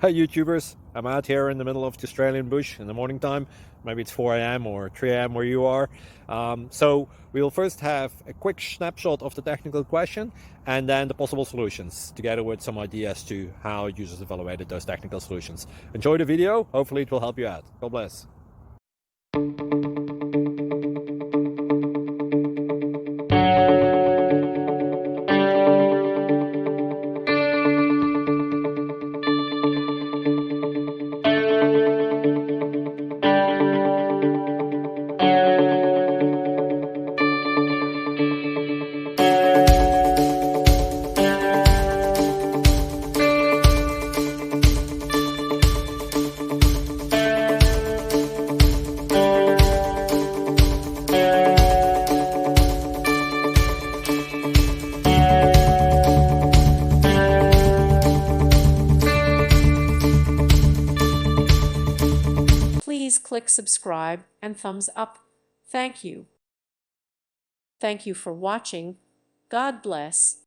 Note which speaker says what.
Speaker 1: Hi YouTubers, I'm out here in the middle of the Australian bush in the morning time. Maybe it's 4 a.m. or 3 a.m. where you are. So we'll first have a quick snapshot of the technical question and then the possible solutions, together with some ideas to how users evaluated those technical solutions. Enjoy the video, hopefully it will help you out. God bless.
Speaker 2: Please click subscribe and thumbs up. Thank you. Thank you for watching. God bless.